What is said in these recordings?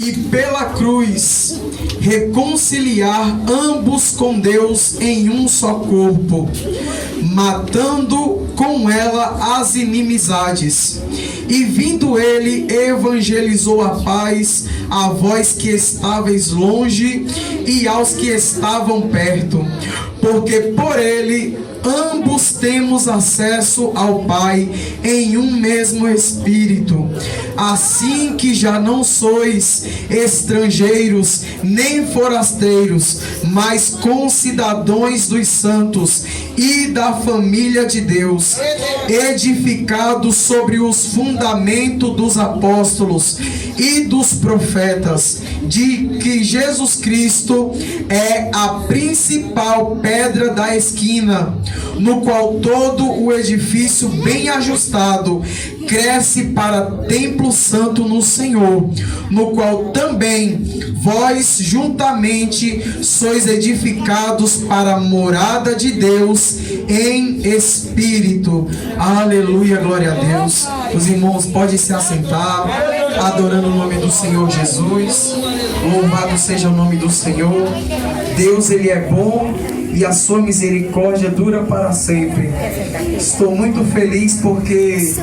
e pela cruz reconciliar ambos com Deus em um só corpo, matando com ela as inimizades. E vindo ele, evangelizou a paz a vós que estáveis longe e aos que estavam perto, porque por ele ambos temos acesso ao Pai em um mesmo Espírito. Assim que já não sois estrangeiros nem forasteiros, mas concidadãos dos santos e da família de Deus, edificados sobre os fundamentos dos apóstolos e dos profetas, de que Jesus Cristo é a principal pedra da esquina, no qual todo o edifício bem ajustado cresce para templo santo no Senhor, no qual também vós juntamente sois edificados para a morada de Deus em Espírito. Aleluia, glória a Deus. Os irmãos podem se assentar, adorando o nome do Senhor Jesus. Louvado seja o nome do Senhor. Deus, Ele é bom e a sua misericórdia dura para sempre. Estou muito feliz porque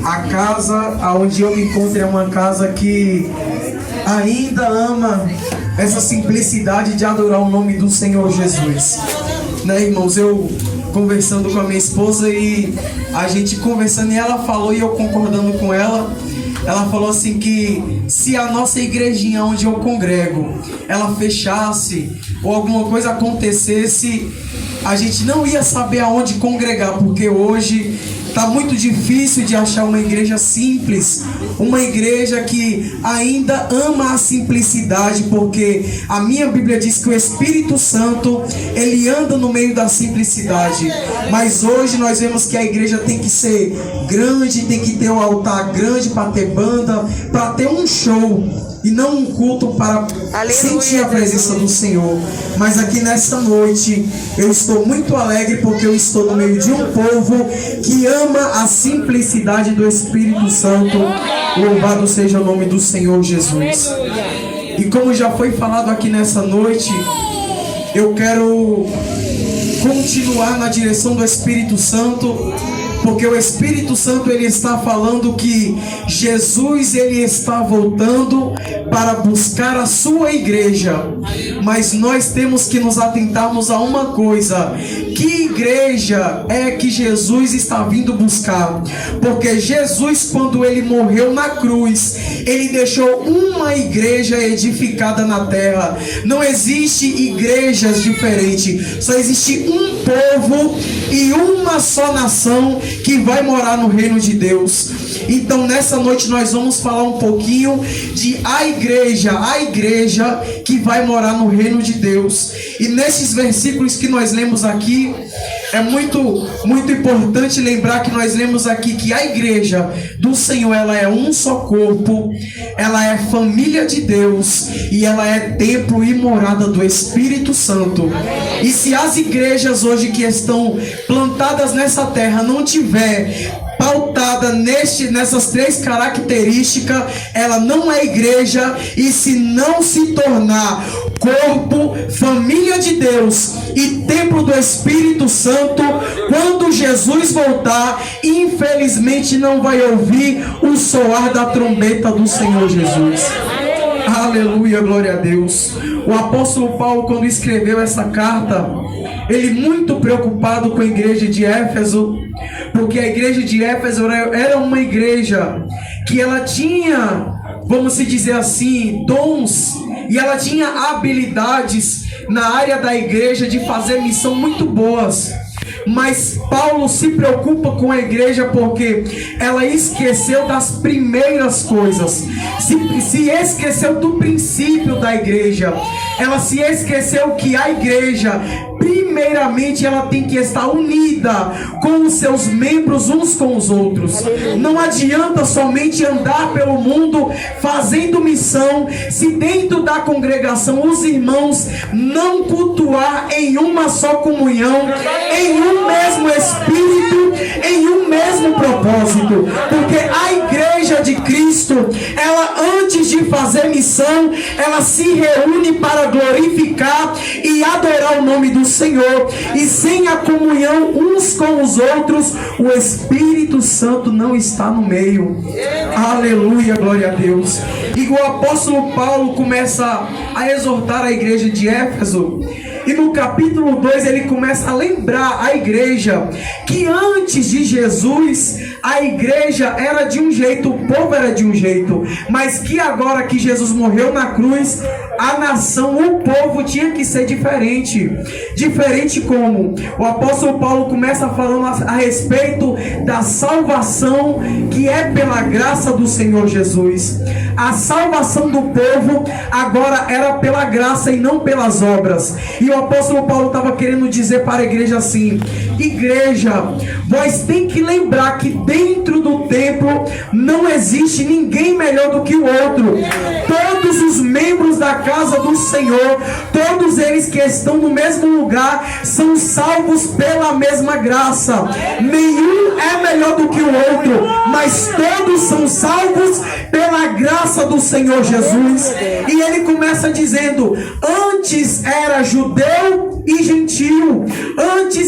a casa onde eu me encontro é uma casa que ainda ama essa simplicidade de adorar o nome do Senhor Jesus. Né, irmãos? Eu conversando com a minha esposa e a gente conversando e ela falou, e eu concordando com ela, ela falou assim que se a nossa igrejinha onde eu congrego, ela fechasse ou alguma coisa acontecesse, a gente não ia saber aonde congregar, porque hoje está muito difícil de achar uma igreja simples, uma igreja que ainda ama a simplicidade, porque a minha Bíblia diz que o Espírito Santo, ele anda no meio da simplicidade. Mas hoje nós vemos que a igreja tem que ser grande, tem que ter um altar grande para ter banda, para ter um show e não um culto para sentir a presença do Senhor. Mas aqui nessa noite eu estou muito alegre porque eu estou no meio de um povo que ama a simplicidade do Espírito Santo. Louvado seja o nome do Senhor Jesus. E como já foi falado aqui nessa noite, eu quero continuar na direção do Espírito Santo, porque o Espírito Santo, ele está falando que Jesus, ele está voltando para buscar a sua igreja. Mas nós temos que nos atentarmos a uma coisa: que igreja é que Jesus está vindo buscar? Porque Jesus, quando ele morreu na cruz, ele deixou uma igreja edificada na terra. Não existe igrejas diferentes, só existe um povo e uma só nação que vai morar no reino de Deus. Então nessa noite nós vamos falar um pouquinho de a igreja que vai morar no reino de Deus. E nesses versículos que nós lemos aqui, é muito importante lembrar que nós lemos aqui que a igreja do Senhor, ela é um só corpo, ela é família de Deus e ela é templo e morada do Espírito Santo. E se as igrejas hoje que estão plantadas nessa terra não tiver pautada nessas três características, ela não é igreja. E se não se tornar corpo, família de Deus e templo do Espírito Santo, quando Jesus voltar, infelizmente não vai ouvir o soar da trombeta do Senhor Jesus. Aleluia, glória a Deus. O apóstolo Paulo, quando escreveu essa carta, ele muito preocupado com a igreja de Éfeso, porque a igreja de Éfeso era uma igreja que ela tinha, vamos se dizer assim, dons, e ela tinha habilidades na área da igreja de fazer missão muito boas. Mas Paulo se preocupa com a igreja porque ela esqueceu das primeiras coisas, se esqueceu do princípio da igreja. Ela se esqueceu que a igreja, primeiramente, ela tem que estar unida com os seus membros uns com os outros. Não adianta somente andar pelo mundo fazendo missão, se dentro da congregação os irmãos não cultuar em uma só comunhão, em um mesmo espírito, em um mesmo propósito. Porque a igreja igreja de Cristo, ela antes de fazer missão, ela se reúne para glorificar e adorar o nome do Senhor. E sem a comunhão uns com os outros, o Espírito Santo não está no meio. Aleluia, glória a Deus. E o apóstolo Paulo começa a exortar a igreja de Éfeso. E no capítulo 2 ele começa a lembrar a igreja que antes de Jesus a igreja era de um jeito, o povo era de um jeito, mas que agora que Jesus morreu na cruz, a nação, o povo tinha que ser diferente. Diferente como? O apóstolo Paulo começa falando a respeito da salvação que é pela graça do Senhor Jesus. A salvação do povo agora era pela graça e não pelas obras. E o apóstolo Paulo estava querendo dizer para a igreja assim: igreja, vós tem que lembrar que dentro do templo não existe ninguém melhor do que o outro. Todos os membros da casa do Senhor, todos eles que estão no mesmo lugar, são salvos pela mesma graça. Nenhum é melhor do que o outro, mas todos são salvos pela graça do Senhor Jesus. E ele começa dizendo: antes era judeu e gentil, antes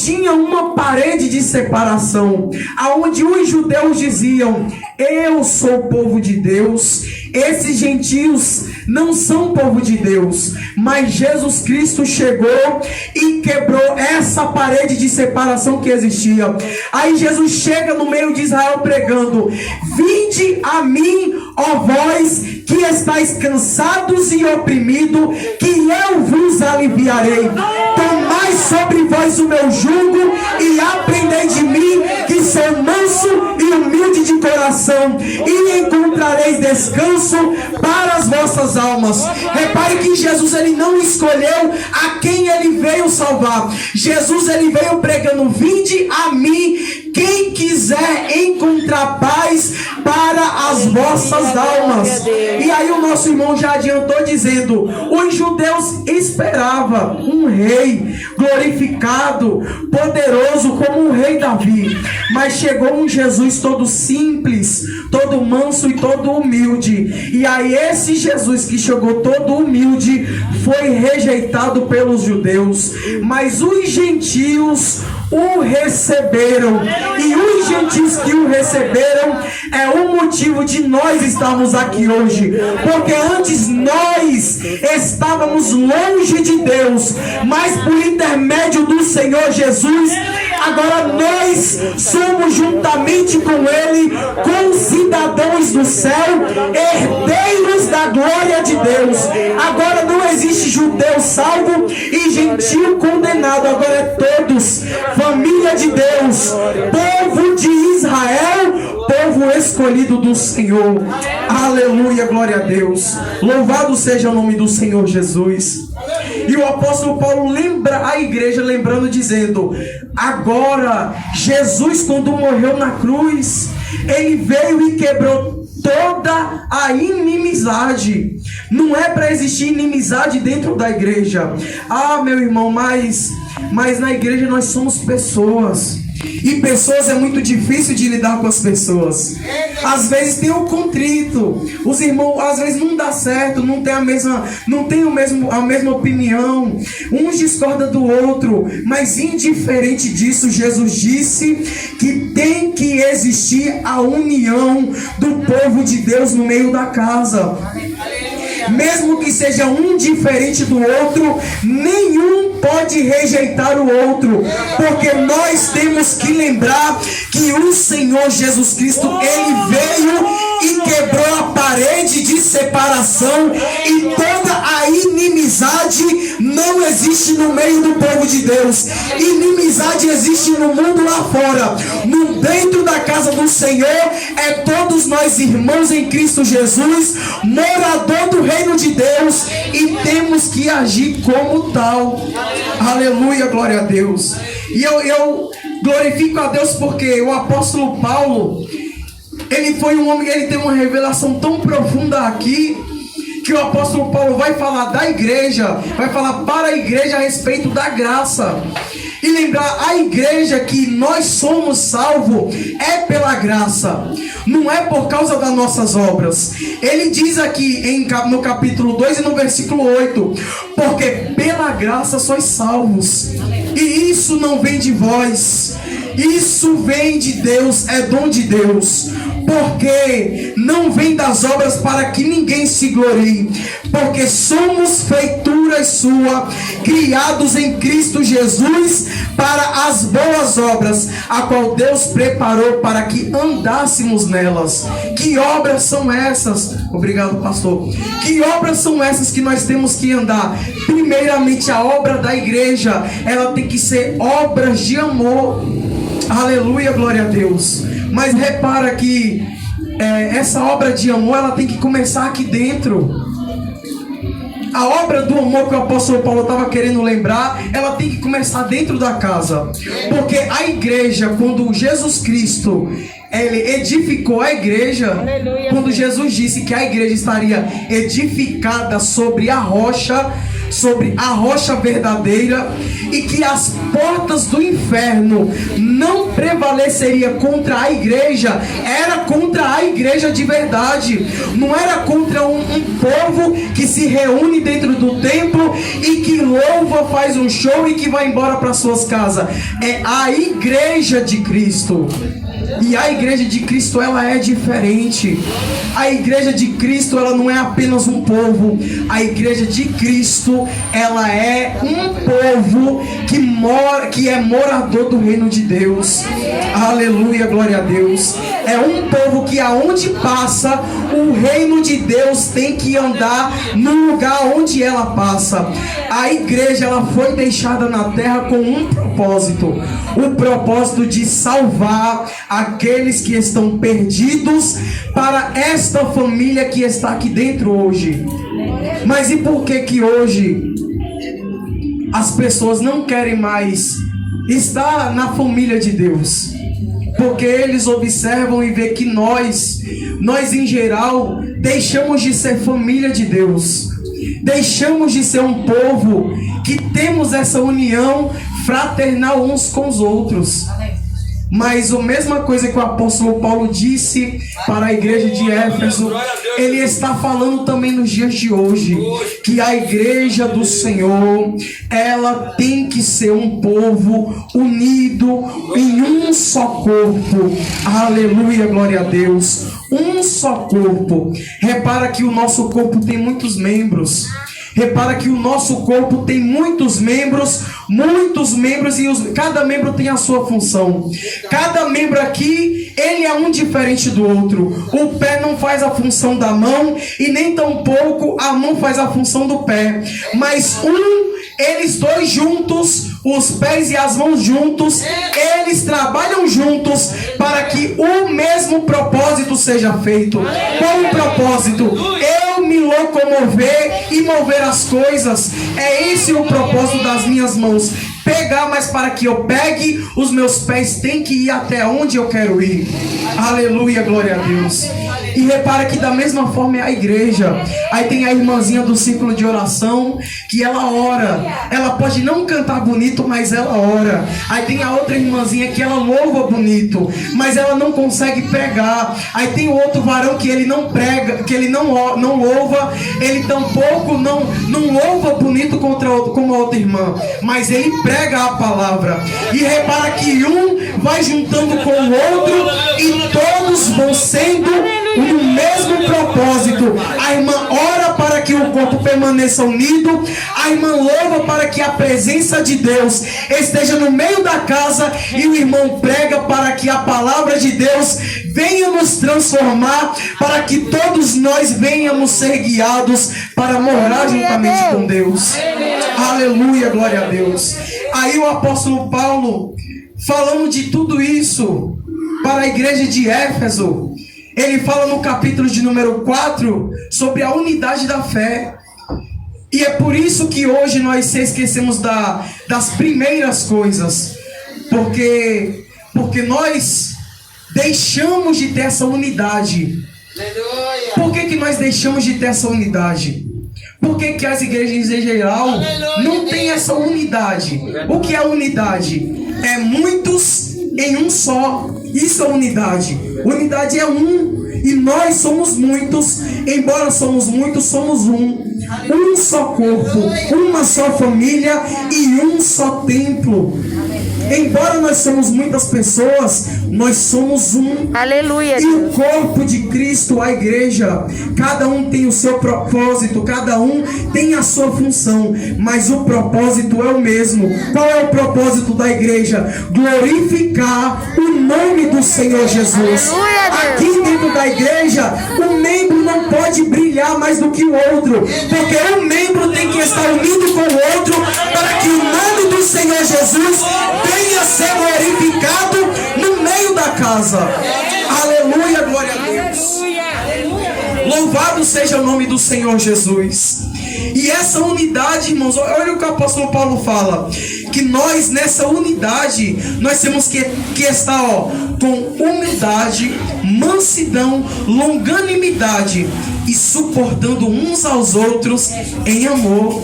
tinha uma parede de separação, aonde os judeus diziam: eu sou o povo de Deus. Esses gentios não são povo de Deus, mas Jesus Cristo chegou e quebrou essa parede de separação que existia. Aí Jesus chega no meio de Israel pregando: vinde a mim, ó vós que estáis cansados e oprimidos, que eu vos aliviarei. Tomai sobre vós o meu jugo e aprendei de mim, que sou manso e humilde de coração, e encontrareis descanso para as vossas almas. Repare que Jesus, ele não escolheu a quem ele veio salvar. Jesus, ele veio pregando: vinde a mim, quem quiser encontrar paz para as vossas almas. E aí o nosso irmão já adiantou dizendo: os judeus esperavam um rei glorificado, poderoso como o rei Davi, mas chegou um Jesus todo simples, todo manso e todo humilde. E aí esse Jesus que chegou todo humilde foi rejeitado pelos judeus, mas os gentios o receberam. E os gentios que o receberam é o motivo de nós estarmos aqui hoje, porque antes nós estávamos longe de Deus, mas por intermédio do Senhor Jesus, agora nós somos juntamente com Ele concidadãos do céu, herdeiros da glória de Deus. Agora não existe judeu salvo e gentil condenado, agora é todos família de Deus, povo de Israel, povo escolhido do Senhor. Aleluia, glória a Deus. Louvado seja o nome do Senhor Jesus. E o apóstolo Paulo lembra a igreja, lembrando, dizendo: agora Jesus, quando morreu na cruz, ele veio e quebrou toda a inimizade. Não é para existir inimizade dentro da igreja. Ah, meu irmão, mas na igreja nós somos pessoas. E pessoas é muito difícil de lidar com as pessoas. Às vezes tem o contrito. Os irmãos, às vezes não dá certo, não tem a mesma opinião. Um discorda do outro. Mas indiferente disso, Jesus disse que tem que existir a união do povo de Deus no meio da casa. Mesmo que seja um diferente do outro, nenhum pode rejeitar o outro, porque nós temos que lembrar que o Senhor Jesus Cristo, ele veio e quebrou a parede de separação, e toda a inimizade não existe no meio do povo de Deus. Inimizade existe no mundo lá fora. No dentro da casa do Senhor é todos nós irmãos em Cristo Jesus, morador do reino de Deus, e temos que agir como tal. Aleluia, glória a Deus. E eu glorifico a Deus porque o apóstolo Paulo, ele foi um homem, ele tem uma revelação tão profunda aqui, que o apóstolo Paulo vai falar da igreja, vai falar para a igreja a respeito da graça. E lembrar a igreja que nós somos salvos é pela graça, não é por causa das nossas obras. Ele diz aqui no capítulo 2 e no versículo 8: porque pela graça sois salvos, e isso não vem de vós, isso vem de Deus, é dom de Deus, porque não vem das obras para que ninguém se glorie, porque somos feituras sua, criados em Cristo Jesus para as boas obras, a qual Deus preparou para que andássemos nelas. Que obras são essas? Obrigado, pastor. Que obras são essas que nós temos que andar? Primeiramente, a obra da igreja, ela tem que ser obras de amor. Aleluia, glória a Deus. Mas repara que essa obra de amor, ela tem que começar aqui dentro. A obra do amor que o apóstolo Paulo estava querendo lembrar, ela tem que começar dentro da casa. Porque a igreja, quando Jesus Cristo ele edificou a igreja, aleluia, quando Jesus disse que a igreja estaria edificada sobre a rocha verdadeira, e que as portas do inferno não prevaleceria contra a igreja, era contra a igreja de verdade, não era contra um povo que se reúne dentro do templo e que louva, faz um show e que vai embora para suas casas. É a igreja de Cristo. E a igreja de Cristo, ela é diferente. A igreja de Cristo, ela não é apenas um povo. A igreja de Cristo, ela é um povo que é morador do reino de Deus. Aleluia, glória a Deus. É um povo que aonde passa, o reino de Deus tem que andar no lugar onde ela passa. A igreja, ela foi deixada na terra com um propósito. O propósito de salvar aqueles que estão perdidos para esta família que está aqui dentro hoje. Mas e por que hoje as pessoas não querem mais estar na família de Deus? Porque eles observam e veem que nós em geral, deixamos de ser família de Deus. Deixamos de ser um povo que temos essa união fraternal uns com os outros. Mas a mesma coisa que o apóstolo Paulo disse para a igreja de Éfeso, ele está falando também nos dias de hoje, que a igreja do Senhor, ela tem que ser um povo unido em um só corpo. Aleluia, glória a Deus. Um só corpo. Repara que o nosso corpo tem muitos membros. Repara que o nosso corpo tem muitos membros e cada membro tem a sua função. Cada membro aqui, ele é um diferente do outro. O pé não faz a função da mão e nem tampouco a mão faz a função do pé. Mas eles dois juntos, os pés e as mãos juntos, eles trabalham juntos para que o mesmo propósito seja feito. Qual o propósito? Eu me locomover e mover as coisas. É esse o propósito das minhas mãos. Pegar, mas para que eu pegue, os meus pés têm que ir até onde eu quero ir. Aleluia, glória a Deus. E repara que da mesma forma é a igreja. Aí tem a irmãzinha do círculo de oração, que ela ora. Ela pode não cantar bonito, mas ela ora. Aí tem a outra irmãzinha que ela louva bonito, mas ela não consegue pregar. Aí tem o outro varão que ele não prega, que ele não louva. Ele tampouco não louva bonito como a outra irmã, mas ele prega a palavra. E repara que um vai juntando com o outro e todos vão sendo o mesmo propósito. A irmã ora para que o corpo permaneça unido. A irmã louva para que a presença de Deus esteja no meio da casa. E o irmão prega para que a palavra de Deus venha nos transformar, para que todos nós venhamos ser guiados para morar juntamente com Deus. Aleluia, glória a Deus. Aí o apóstolo Paulo, falando de tudo isso para a igreja de Éfeso, ele fala no capítulo de número 4 sobre a unidade da fé. E é por isso que hoje nós se esquecemos das primeiras coisas. Porque nós deixamos de ter essa unidade. Por que nós deixamos de ter essa unidade? Por que as igrejas em geral não têm essa unidade? O que é unidade? É muitos em um só. Isso é unidade. Unidade é um. E nós somos muitos. Embora somos muitos, somos um. Um só corpo, uma só família e um só templo. Embora nós somos muitas pessoas, nós somos um. Aleluia. E o corpo de Cristo, a igreja, cada um tem o seu propósito, cada um tem a sua função, mas o propósito é o mesmo. Qual é o propósito da igreja? Glorificar o nome do Senhor Jesus. Aleluia, aqui dentro da igreja, o membro não pode brilhar mais do que o outro, porque um membro tem que estar unido com o outro para que o nome do Senhor Jesus venha a ser glorificado no meio da casa. Aleluia, glória a Deus. Louvado seja o nome do Senhor Jesus. E essa unidade, irmãos, olha o que o apóstolo Paulo fala, que nós nessa unidade, nós temos que estar com humildade, mansidão, longanimidade e suportando uns aos outros em amor.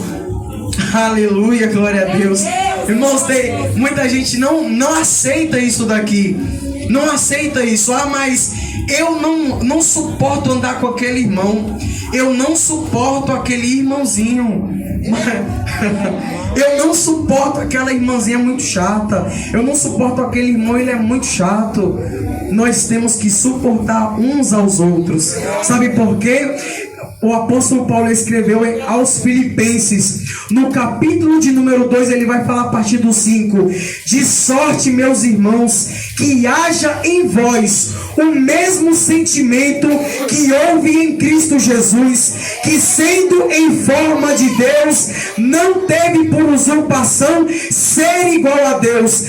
Aleluia, glória a Deus. Irmãos, muita gente não aceita isso daqui. Não aceita isso. Mas eu não suporto andar com aquele irmão. Eu não suporto aquele irmãozinho. Eu não suporto aquela irmãzinha muito chata. Eu não suporto aquele irmão, ele é muito chato. Nós temos que suportar uns aos outros. Sabe por quê? O apóstolo Paulo escreveu aos Filipenses, no capítulo de número 2, ele vai falar a partir do 5: de sorte, meus irmãos, que haja em vós o mesmo sentimento que houve em Cristo Jesus, que sendo em forma de Deus, não teve por usurpação ser igual a Deus.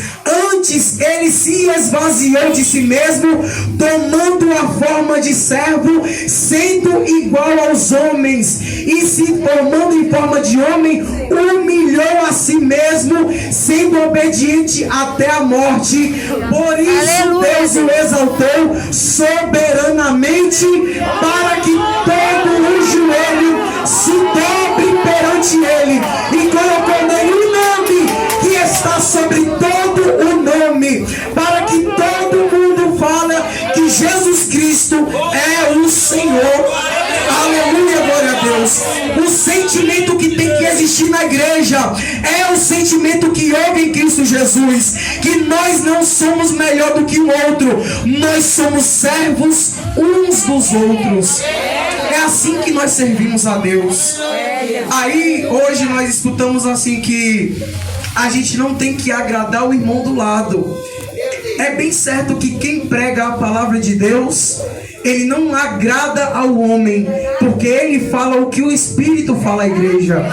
Antes ele se esvaziou de si mesmo, tomando a forma de servo, sendo igual aos homens, e se formando em forma de homem, humilhou a si mesmo, sendo obediente até a morte. Por isso Deus o exaltou soberanamente, para que todo o joelho se dobre perante ele, e colocou nele um nome que está sobre todo o nome, para que todo mundo fale que Jesus Cristo é o Senhor. Aleluia, glória a Deus. O sentimento que tem que existir na igreja é o sentimento que houve em Cristo Jesus, que nós não somos melhor do que o outro, nós somos servos uns dos outros. É assim que nós servimos a Deus. Aí hoje nós escutamos assim que a gente não tem que agradar o irmão do lado. É bem certo que quem prega a palavra de Deus, ele não agrada ao homem, porque ele fala o que o Espírito fala à igreja.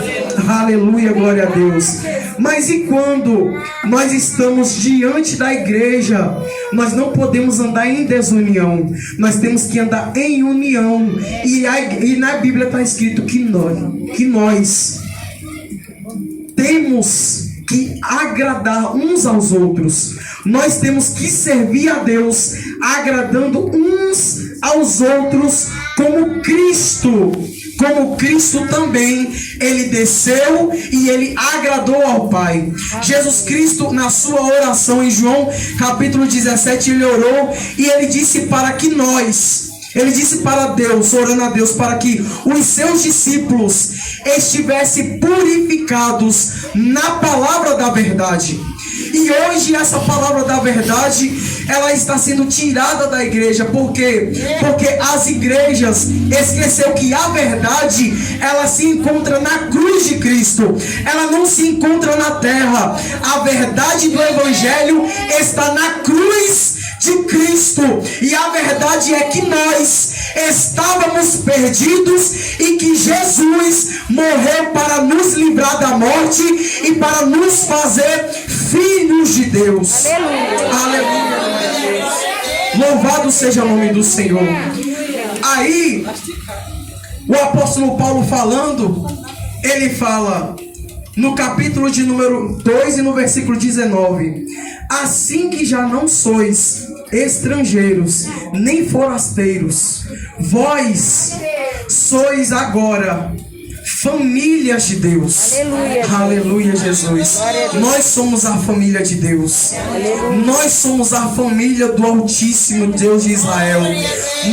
Aleluia, glória a Deus. Mas e quando nós estamos diante da igreja, nós não podemos andar em desunião, nós temos que andar em união. E na Bíblia está escrito que nós temos que agradar uns aos outros. Nós temos que servir a Deus agradando uns aos outros, como Cristo também, ele desceu e ele agradou ao Pai. Jesus Cristo, na sua oração em João capítulo 17, ele orou e ele disse para Deus, orando a Deus, para que os seus discípulos estivessem purificados na palavra da verdade. E hoje essa palavra da verdade, ela está sendo tirada da igreja. Por quê? Porque as igrejas esqueceram que a verdade, ela se encontra na cruz de Cristo. Ela não se encontra na terra. A verdade do Evangelho está na cruz de Cristo. E a verdade é que nós estávamos perdidos e que Jesus morreu para nos livrar da morte e para nos fazer filhos de Deus. Aleluia. Louvado seja o nome do Senhor. Aí o apóstolo Paulo falando, ele fala no capítulo de número 2 e no versículo 19: assim que já não sois estrangeiros nem forasteiros, vós sois agora famílias de Deus. Aleluia. Aleluia, Jesus. Nós somos a família de Deus. Aleluia. Nós somos a família do Altíssimo Deus de Israel.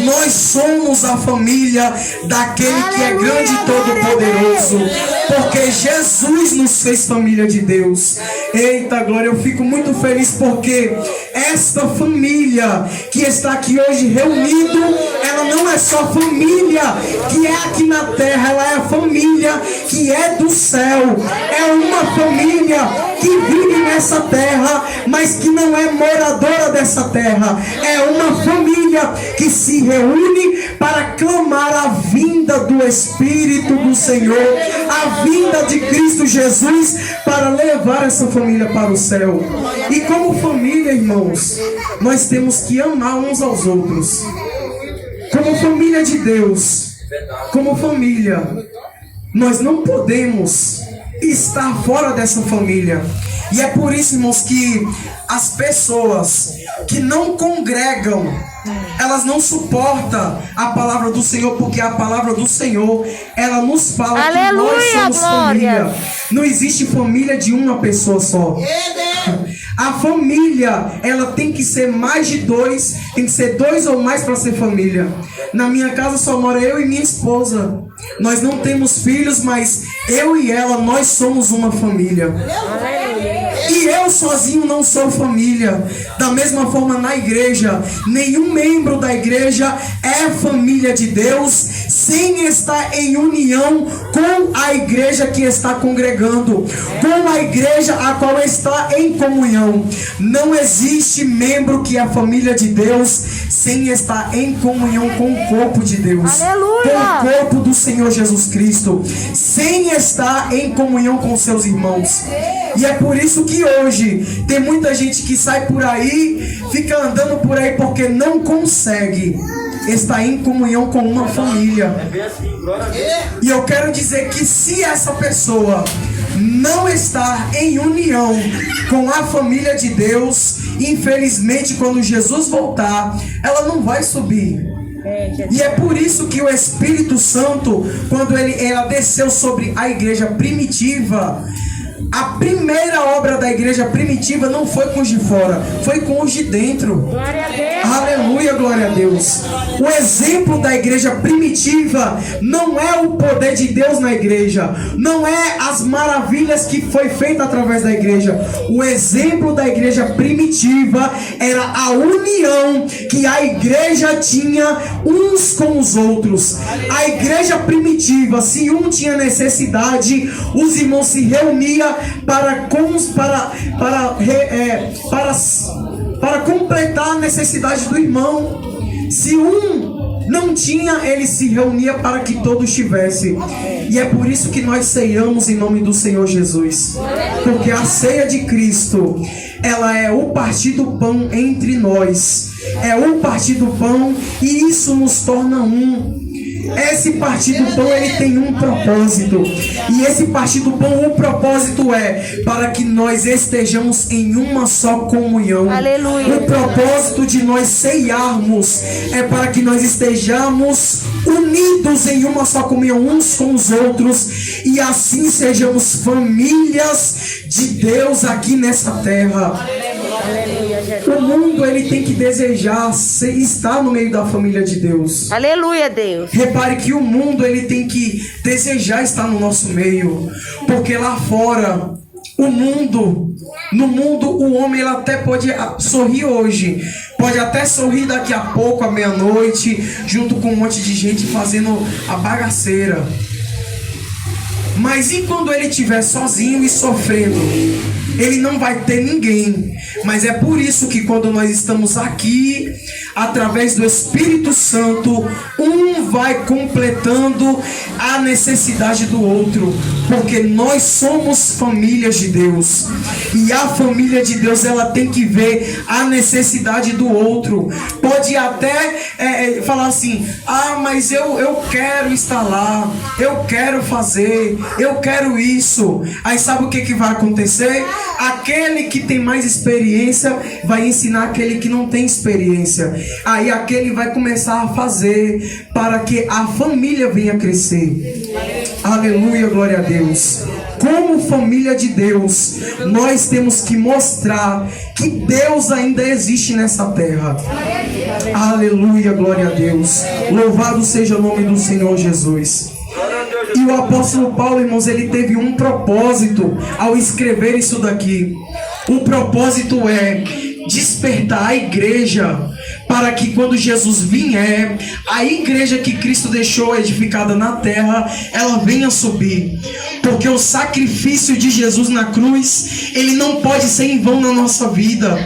Nós somos a família daquele que é grande e todo-poderoso. Porque Jesus nos fez família de Deus. Eita glória, eu fico muito feliz porque esta família que está aqui hoje reunido, ela não é só família que é aqui na terra, ela é a família que é do céu. É uma família que vive nessa terra, mas que não é moradora dessa terra. É uma família que se reúne para clamar a vinda do Espírito do Senhor, a vinda de Cristo Jesus, para levar essa família para o céu. E como família, irmãos, nós temos que amar uns aos outros. Como família de Deus, como família, nós não podemos estar fora dessa família. E é por isso, irmãos, que as pessoas que não congregam, elas não suportam a palavra do Senhor, porque a palavra do Senhor, ela nos fala que nós somos família. Não existe família de uma pessoa só. A família, ela tem que ser mais de dois, tem que ser dois ou mais para ser família. Na minha casa só mora eu e minha esposa. Nós não temos filhos, mas eu e ela, nós somos uma família. E eu sozinho não sou família. Da mesma forma, na igreja, nenhum membro da igreja é família de Deus sem estar em união com a igreja que está congregando, com a igreja a qual está em comunhão. Não existe membro que é família de Deus sem estar em comunhão com o corpo de Deus. Aleluia! Com o corpo do Senhor Jesus Cristo, sem estar em comunhão com seus irmãos. E é por isso que hoje tem muita gente que sai por aí, fica andando por aí porque não consegue estar em comunhão com uma família. E eu quero dizer que se essa pessoa não está em união com a família de Deus, infelizmente quando Jesus voltar, ela não vai subir. E é por isso que o Espírito Santo, quando ela desceu sobre a igreja primitiva, a primeira obra da igreja primitiva não foi com os de fora, foi com os de dentro. Glória a Deus. Aleluia, glória a Deus. O exemplo da igreja primitiva não é o poder de Deus na igreja, não é as maravilhas que foi feita através da igreja. O exemplo da igreja primitiva era a união que a igreja tinha uns com os outros. A igreja primitiva, se um tinha necessidade, os irmãos se reuniam para completar a necessidade do irmão. Se um não tinha, ele se reunia para que todos tivessem. E é por isso que nós ceiamos em nome do Senhor Jesus, porque a ceia de Cristo, ela é o partir do pão entre nós, é o partir do pão, e isso nos torna um. Esse partir do pão, ele tem um propósito. E esse partir do pão, o propósito é para que nós estejamos em uma só comunhão. Aleluia. O propósito de nós ceiarmos é para que nós estejamos unidos em uma só comunhão uns com os outros, e assim sejamos famílias de Deus aqui nessa terra. O mundo, ele tem que desejar estar no meio da família de Deus. Aleluia, Deus. Repare que o mundo, ele tem que desejar estar no nosso meio, porque lá fora, no mundo o homem, ele até pode sorrir hoje, pode até sorrir daqui a pouco, à meia-noite, junto com um monte de gente fazendo a bagaceira. Mas e quando ele estiver sozinho e sofrendo? Ele não vai ter ninguém. Mas é por isso que quando nós estamos aqui, através do Espírito Santo, um vai completando a necessidade do outro, porque nós somos famílias de Deus, e a família de Deus, ela tem que ver a necessidade do outro. Pode até falar assim: ah, mas eu quero estar lá, eu quero fazer, eu quero isso. Aí sabe o que vai acontecer? Aquele que tem mais experiência vai ensinar aquele que não tem experiência. Aí aquele vai começar a fazer para que a família venha crescer. Aleluia, glória a Deus. Como família de Deus, nós temos que mostrar que Deus ainda existe nessa terra. Aleluia, glória a Deus. Louvado seja o nome do Senhor Jesus. E o apóstolo Paulo, irmãos, ele teve um propósito ao escrever isso daqui. O propósito é despertar a igreja para que quando Jesus vier, a igreja que Cristo deixou edificada na terra, ela venha subir. Porque o sacrifício de Jesus na cruz, ele não pode ser em vão na nossa vida.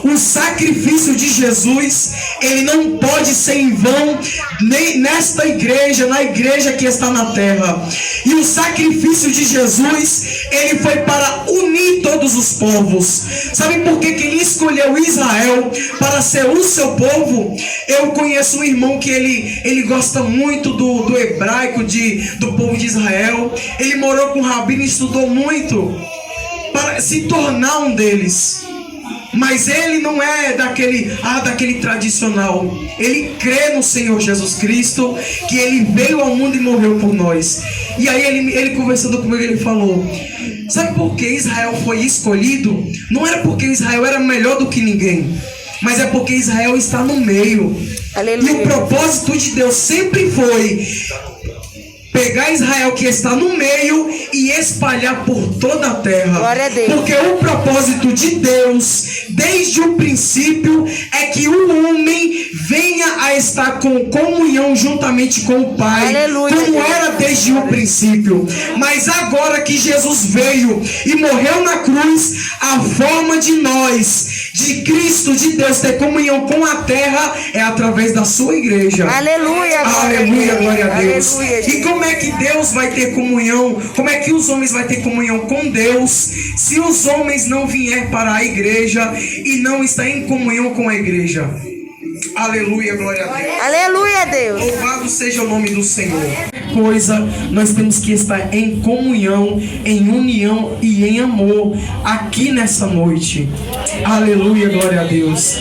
O sacrifício de Jesus, ele não pode ser em vão nem nesta igreja, na igreja que está na terra. E o sacrifício de Jesus, ele foi para unir todos os povos. Sabe por que ele escolheu Israel para ser o seu povo? Eu conheço um irmão que ele gosta muito do hebraico, do povo de Israel. Ele morou com o rabino e estudou muito para se tornar um deles. Mas ele não é daquele tradicional. Ele crê no Senhor Jesus Cristo, que ele veio ao mundo e morreu por nós. E aí ele conversando comigo, ele falou: sabe por que Israel foi escolhido? Não era porque Israel era melhor do que ninguém, mas é porque Israel está no meio. Aleluia. E o propósito de Deus sempre foi pegar Israel que está no meio e espalhar por toda a terra. Glória a Deus. Porque o propósito de Deus, desde o princípio, é que o homem venha a estar com comunhão juntamente com o Pai. Aleluia. Como era desde o princípio. Mas agora que Jesus veio e morreu na cruz, a forma de nós, de Cristo, de Deus, ter comunhão com a terra é através da sua igreja. Aleluia. Aleluia, glória a Deus. Aleluia. E como é que Deus vai ter comunhão? Como é que os homens vão ter comunhão com Deus se os homens não vierem para a igreja e não estão em comunhão com a igreja? Aleluia, glória a Deus. Aleluia, Deus. Louvado seja o nome do Senhor. Nós temos que estar em comunhão, em união e em amor aqui nessa noite. Aleluia, glória a Deus.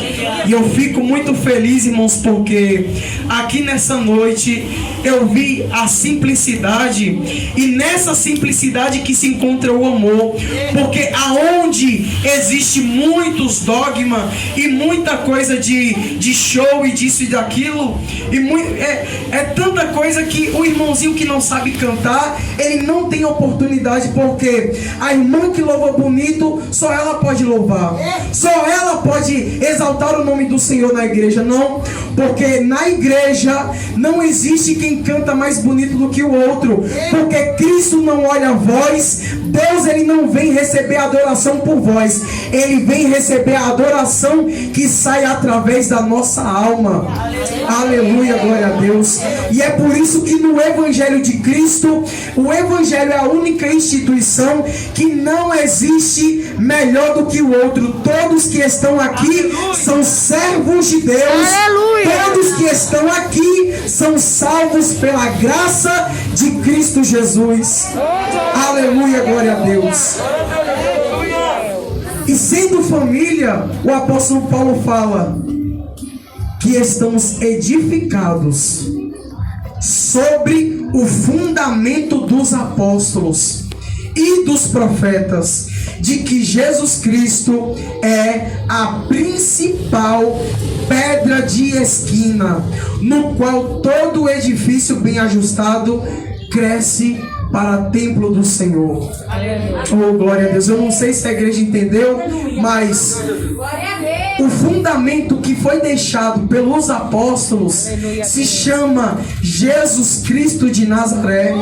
E eu fico muito feliz, irmãos, porque aqui nessa noite eu vi a simplicidade, e nessa simplicidade que se encontra o amor. Porque aonde existe muitos dogmas e muita coisa de show e disso e daquilo, e é tanta coisa que o irmãozinho que não sabe cantar, ele não tem oportunidade, porque a irmã que louva bonito, só ela pode louvar, só ela pode exaltar o nome do Senhor na igreja. Não, porque na igreja não existe quem canta mais bonito do que o outro, porque Cristo não olha a voz. Deus, ele não vem receber adoração por voz, ele vem receber a adoração que sai através da nossa alma. Aleluia, glória a Deus. E é por isso que no Evangelho de Cristo, o Evangelho é a única instituição que não existe melhor do que o outro. Todos que estão aqui são servos de Deus. Aleluia. Todos que estão aqui são salvos pela graça de Cristo Jesus. Aleluia, glória a Deus. E sendo família, o apóstolo Paulo fala que estamos edificados sobre o fundamento dos apóstolos e dos profetas, de que Jesus Cristo é a principal pedra de esquina, no qual todo edifício bem ajustado cresce para templo do Senhor. Oh, glória a Deus. Eu não sei se a igreja entendeu, mas o fundamento que foi deixado pelos apóstolos se chama Jesus Cristo de Nazaré.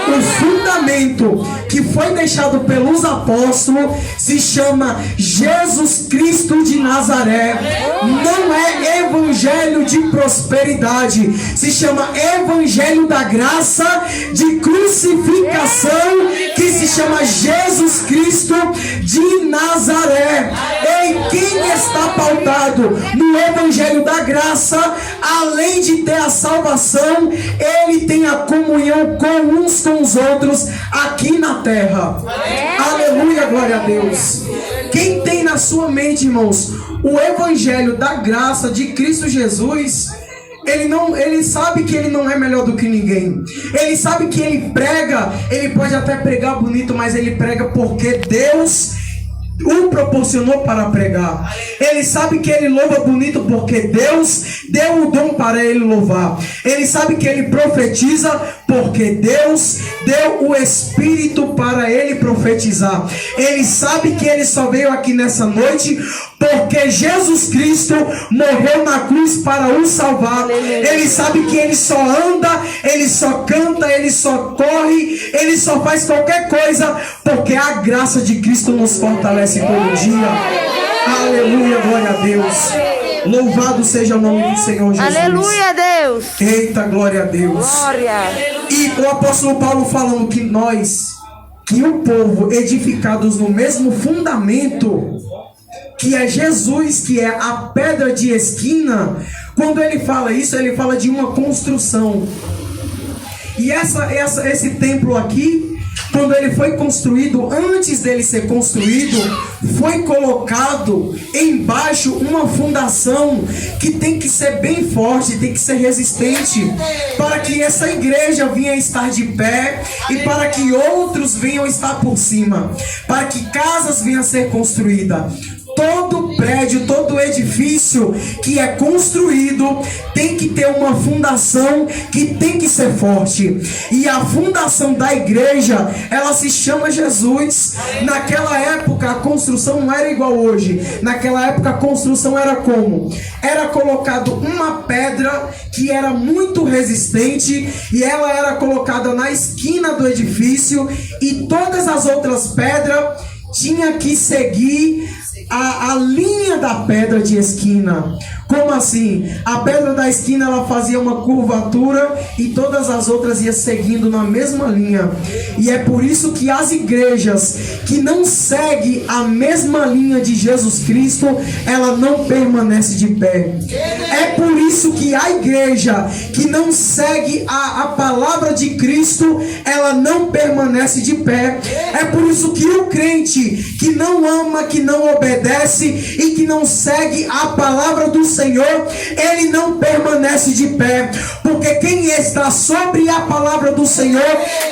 O fundamento que foi deixado pelos apóstolos se chama Jesus Cristo de Nazaré. Não é evangelho de prosperidade, se chama evangelho da graça, de crucificação, que se chama Jesus Cristo de Nazaré. Em quem está pautado no evangelho da graça, além de ter a salvação, ele tem a comunhão com uns com os outros aqui na terra. Aleluia, glória a Deus. Quem tem na sua mente, irmãos, o evangelho da graça de Cristo Jesus, Ele sabe que ele não é melhor do que ninguém. Ele sabe que ele prega, ele pode até pregar bonito, mas ele prega porque Deus o proporcionou para pregar. Ele sabe que ele louva bonito porque Deus deu o dom para ele louvar. Ele sabe que ele profetiza porque Deus deu o Espírito para ele profetizar. Ele sabe que ele só veio aqui nessa noite porque Jesus Cristo morreu na cruz para o salvar. Ele sabe que ele só anda, ele só canta, ele só corre, ele só faz qualquer coisa porque a graça de Cristo nos fortalece todo dia. Aleluia, glória a Deus. Louvado seja o nome do Senhor Jesus. Aleluia, Deus. Eita, glória a Deus. Glória. E o apóstolo Paulo falando que o povo edificados no mesmo fundamento, que é Jesus, que é a pedra de esquina. Quando ele fala isso, ele fala de uma construção. E esse templo aqui, quando ele foi construído, antes dele ser construído, foi colocado embaixo uma fundação que tem que ser bem forte, tem que ser resistente, para que essa igreja venha estar de pé e para que outros venham estar por cima, para que casas venham a ser construídas. Todo prédio, todo edifício que é construído tem que ter uma fundação que tem que ser forte. E a fundação da igreja, ela se chama Jesus. Naquela época a construção não era igual hoje. Naquela época a construção era como? Era colocado uma pedra que era muito resistente e ela era colocada na esquina do edifício e todas as outras pedras tinha que seguir a linha da pedra de esquina. Como assim? A pedra da esquina ela fazia uma curvatura e todas as outras iam seguindo na mesma linha. E é por isso que as igrejas que não seguem a mesma linha de Jesus Cristo, ela não permanece de pé. É por isso que a igreja que não segue a palavra de Cristo, ela não permanece de pé. É por isso que o crente que não ama, que não obedece e que não segue a palavra do Senhor, ele não permanece de pé, porque quem está sobre a palavra do Senhor,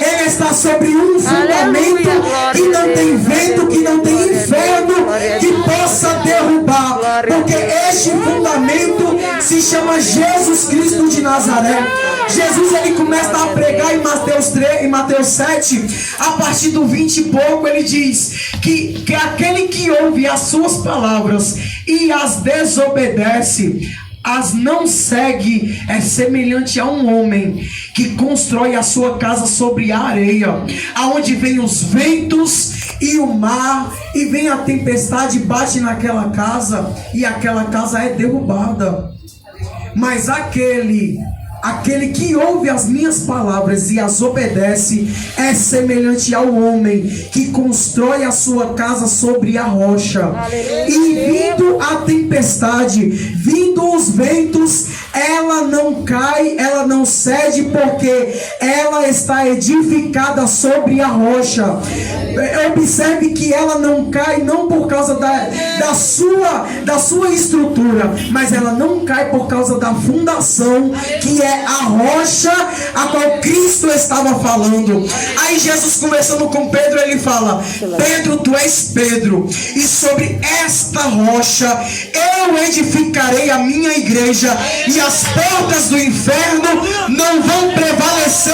ele está sobre um fundamento que não tem vento, que não tem inferno que possa derrubar, porque este fundamento se chama Jesus Cristo de Nazaré. Jesus, ele começa a pregar em Mateus 7, a partir do 20 e pouco, ele diz que aquele que ouve as suas palavras e as desobedece, as não segue, é semelhante a um homem que constrói a sua casa sobre a areia, aonde vem os ventos e o mar, e vem a tempestade, bate naquela casa, e aquela casa é derrubada. Mas aquele que ouve as minhas palavras e as obedece é semelhante ao homem que constrói a sua casa sobre a rocha. E vindo a tempestade, vindo os ventos, ela não cai, ela não cede, porque ela está edificada sobre a rocha. Observe que ela não cai não por causa da sua estrutura, mas ela não cai por causa da fundação, que é a rocha a qual Cristo estava falando. Aí Jesus, conversando com Pedro, ele fala: Pedro, tu és Pedro, e sobre esta rocha eu edificarei a minha igreja, e as portas do inferno não vão prevalecer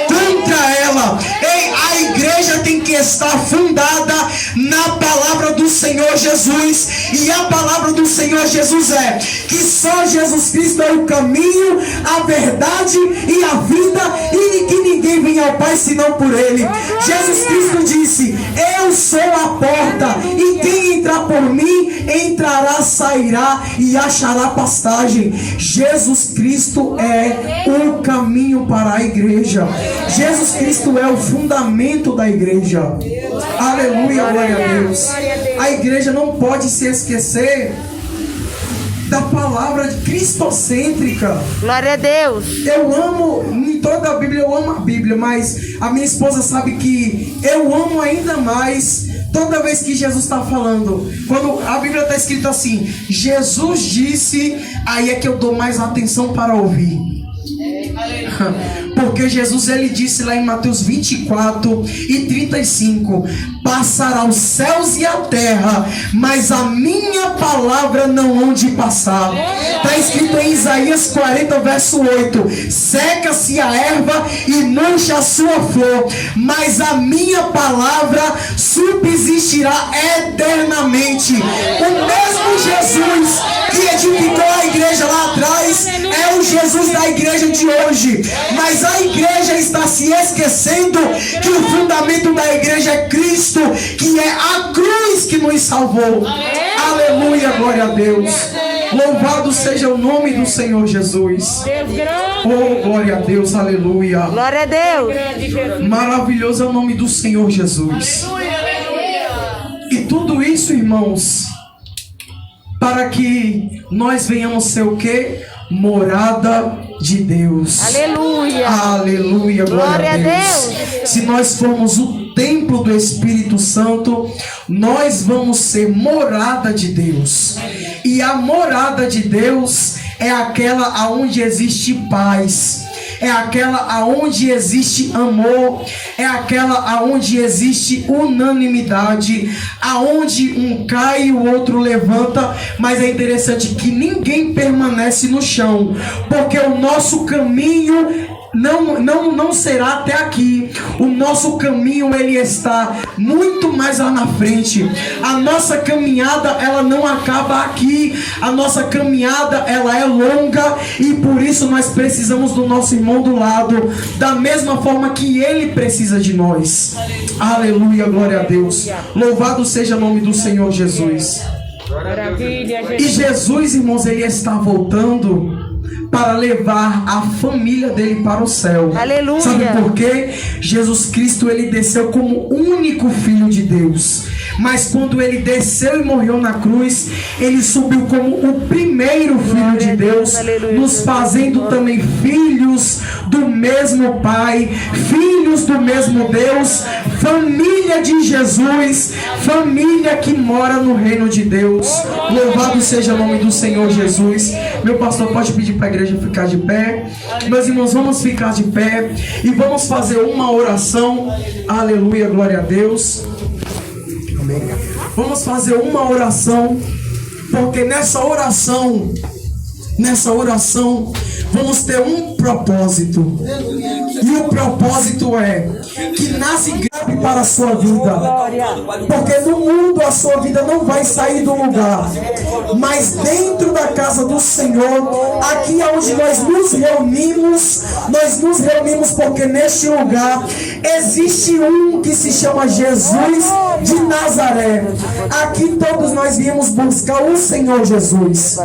contra ela. Ei, a igreja tem que estar fundada na palavra do Senhor Jesus, e a palavra do Senhor Jesus é que só Jesus Cristo é o caminho, a verdade e a vida, e que ninguém vem ao Pai senão por Ele. Jesus Cristo disse: eu sou a porta, e quem entrar por mim entrará, sairá e achará pastagem. Jesus Cristo é o caminho para a igreja. Jesus Cristo é o fundamento da igreja. Aleluia, glória a Deus. A igreja não pode se esquecer da palavra cristocêntrica. Glória a Deus. Eu amo, em toda a Bíblia eu amo a Bíblia, mas a minha esposa sabe que eu amo ainda mais Toda vez que Jesus está falando, quando a Bíblia está escrita assim, Jesus disse, aí é que eu dou mais atenção para ouvir. Porque Jesus ele disse lá em Mateus 24:35: passará os céus e a terra, mas a minha palavra não hão de passar. Está escrito em Isaías 40:8: seca-se a erva e murcha a sua flor, mas a minha palavra subsistirá eternamente. O mesmo Jesus que edificou a igreja lá atrás é o Jesus da igreja de hoje. Mas a igreja está se esquecendo que o fundamento da igreja é Cristo, que é a cruz que nos salvou. Aleluia, glória a Deus. Louvado seja o nome do Senhor Jesus. Oh, glória a Deus, aleluia. Glória a Deus. Maravilhoso é o nome do Senhor Jesus. E tudo isso, irmãos, para que nós venhamos ser o quê? Morada de Deus. Aleluia. Aleluia, glória a Deus. Se nós formos o templo do Espírito Santo, nós vamos ser morada de Deus. E a morada de Deus é aquela aonde existe paz, é aquela aonde existe amor, é aquela aonde existe unanimidade, aonde um cai e o outro levanta. Mas é interessante que ninguém permanece no chão, porque o nosso caminho não será até aqui. O nosso caminho ele está muito mais lá na frente. A nossa caminhada ela não acaba aqui. A nossa caminhada ela é longa, e por isso nós precisamos do nosso irmão do lado, da mesma forma que ele precisa de nós. Aleluia, glória a Deus. Louvado seja o nome do Senhor Jesus. E Jesus, irmãos, ele está voltando para levar a família dele para o céu. Aleluia. Sabe por quê? Jesus Cristo ele desceu como único filho de Deus, mas quando ele desceu e morreu na cruz, ele subiu como o primeiro filho de Deus, nos fazendo também filhos do mesmo Pai, filhos do mesmo Deus, família de Jesus, família que mora no reino de Deus. Louvado seja o nome do Senhor Jesus. Meu pastor pode pedir para a igreja ficar de pé. Meus irmãos, vamos ficar de pé e vamos fazer uma oração. Aleluia, glória a Deus. Amém. Vamos fazer uma oração, porque nessa oração vamos ter um propósito. E o propósito é que nasce grave para a sua vida. Porque no mundo a sua vida não vai sair do lugar, mas dentro da casa do Senhor, aqui é onde nós nos reunimos porque neste lugar existe um que se chama Jesus de Nazaré. Aqui todos nós viemos buscar o Senhor Jesus.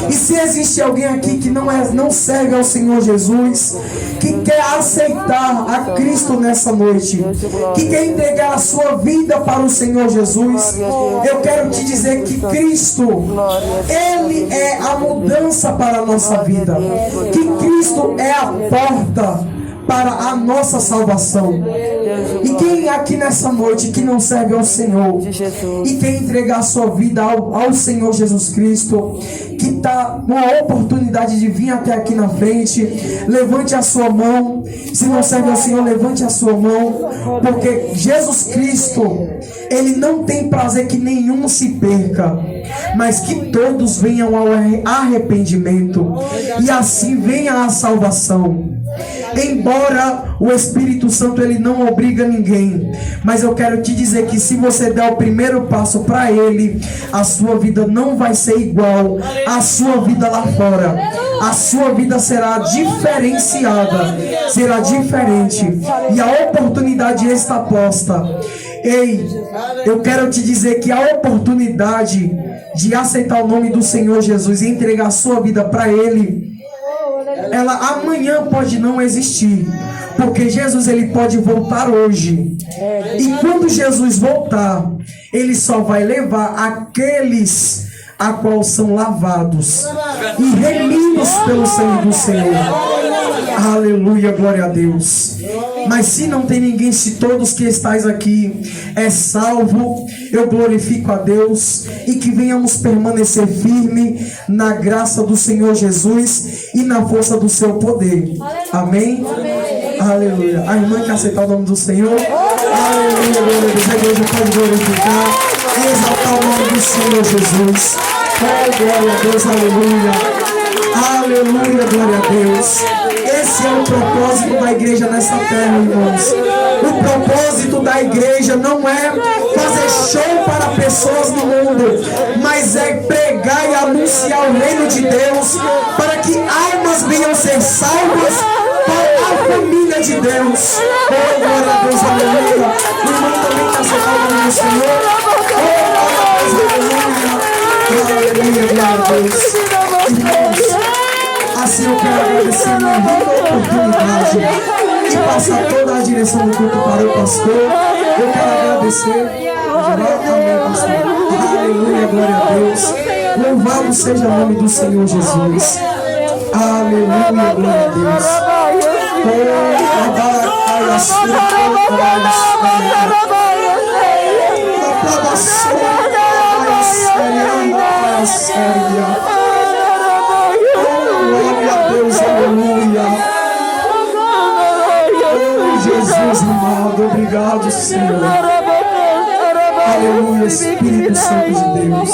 E se existe alguém aqui que não serve ao Senhor Jesus, que quer aceitar a Cristo nessa noite, que quer entregar a sua vida para o Senhor Jesus, eu quero te dizer que Cristo, Ele é a mudança para a nossa vida, que Cristo é a porta para a nossa salvação. E quem aqui nessa noite que não serve ao Senhor e quer entregar a sua vida ao Senhor Jesus Cristo, que está com a oportunidade de vir até aqui na frente, levante a sua mão. Se não serve ao Senhor, levante a sua mão, porque Jesus Cristo, Ele não tem prazer que nenhum se perca, mas que todos venham ao arrependimento, e assim venha a salvação. Embora o Espírito Santo ele não obriga ninguém, mas eu quero te dizer que se você der o primeiro passo para Ele, a sua vida não vai ser igual à sua vida lá fora. A sua vida será diferenciada, será diferente, e a oportunidade está posta. Ei, eu quero te dizer que a oportunidade de aceitar o nome do Senhor Jesus e entregar a sua vida para Ele, ela amanhã pode não existir, porque Jesus ele pode voltar hoje. E quando Jesus voltar, Ele só vai levar aqueles a qual são lavados e remidos pelo sangue do Senhor. Aleluia, glória a Deus. Mas se não tem ninguém, se todos que estáis aqui é salvo, eu glorifico a Deus e que venhamos permanecer firme na graça do Senhor Jesus e na força do seu poder. Amém? Aleluia. A irmã quer aceitar o nome do Senhor? Aleluia, glória a Deus. A igreja pode glorificar e exaltar o nome do Senhor Jesus. Oh, glória a Deus, aleluia. Aleluia, glória a Deus. Esse é o propósito da igreja nessa terra, irmãos. O propósito da igreja não é fazer show para pessoas no mundo, mas é pregar e anunciar o reino de Deus para que almas venham ser salvas para a família de Deus. Oh, glória a Deus, aleluia. O irmão também está aceitar o nome do Senhor. Oh, glória a Deus, aleluia. Aleluia, glória a Deus. Irmãos, assim eu quero agradecer a minha oportunidade de passar toda a direção do culto para o pastor. Eu quero agradecer. Amém, pastor. Aleluia, glória a Deus. Louvado seja o nome do Senhor Jesus. Aleluia, glória a Deus. Glória a Deus, aleluia. Oh, Jesus amado, obrigado, Senhor. Aleluia, Espírito Santo de Deus.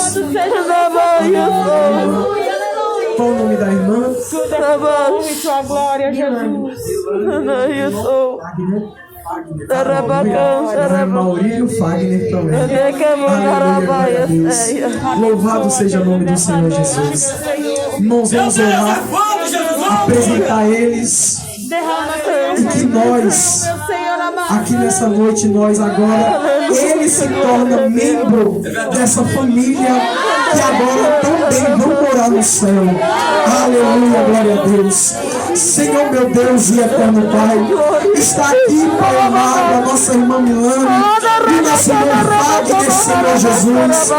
Qual o nome da irmã? Tua glória, Jesus. Maurílio Fagner também. Aleluia, Deus. Louvado seja o nome do Senhor Jesus. Irmãos, vamos orar, apresentar eles. E que nós, aqui nessa noite, nós agora, ele se torna membro dessa família que agora também vão morar no céu. Aleluia, glória a Deus. Senhor, meu Deus e eterno Pai, está aqui, Pai amado, a nossa irmã Milane e o nosso irmão Wagner, Senhor Jesus.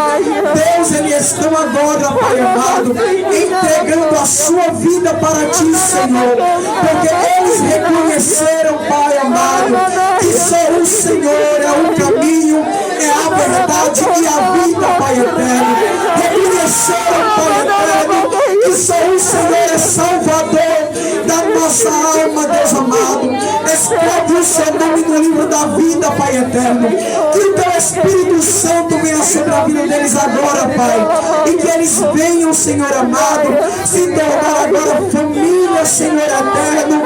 Deus, eles estão agora, Pai amado, entregando a sua vida para Ti, Senhor, porque eles reconheceram, Pai amado, que só o Senhor é o caminho, é a verdade e a vida, Pai eterno. Reconheceram, Pai eterno, que só o Senhor é Salvador da nossa alma, Deus amado. Escreve o seu nome no livro da vida, Pai eterno. Que o Teu Espírito Santo venha sobre a vida deles agora, Pai. E que eles venham, Senhor amado, se tornar agora família, Senhor eterno,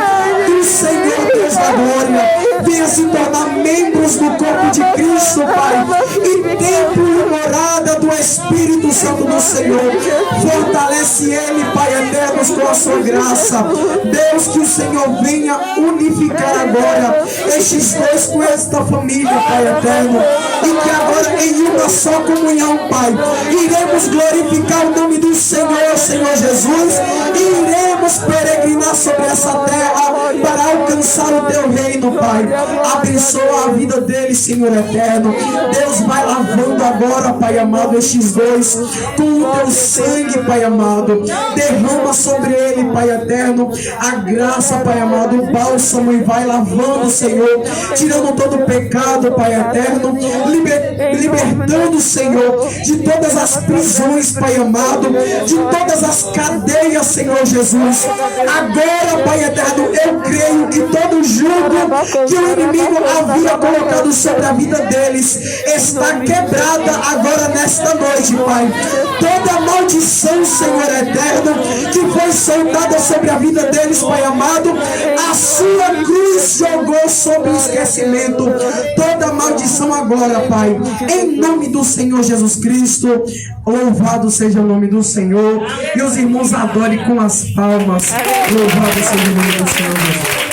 do Senhor Deus da glória. Venha se tornar membros do corpo de Cristo, Pai, e templo e morada do Espírito Santo do Senhor. Fortalece ele, Pai eterno, com a sua graça. Deus, que o Senhor venha unificar agora estes dois com esta família, Pai eterno, e que agora em uma só comunhão, Pai, iremos glorificar o nome do Senhor, Senhor Jesus, e iremos peregrinar sobre essa terra para alcançar o Teu reino, Pai. Abençoa a vida deles, Senhor eterno. Deus, vai lavando agora, Pai amado, estes dois com o Teu sangue, Pai amado. Derrama sobre ele, Pai eterno, a graça, Pai amado, o bálsamo, e vai lavando, Senhor, tirando todo o pecado, Pai eterno, libertando, Senhor, de todas as prisões, Pai amado, de todas as cadeias, Senhor Jesus. Agora, Pai eterno, eu creio que todo jugo que o inimigo havia colocado sobre a vida deles está quebrada agora nesta noite, Pai. Toda maldição, Senhor eterno, que foi soltada sobre a vida deles, Pai amado, a sua cruz jogou sobre o esquecimento. Toda maldição agora, Pai, em nome do Senhor Jesus Cristo. Louvado seja o nome do Senhor. E os irmãos adorem com as palmas. Louvado seja o nome do Senhor Jesus.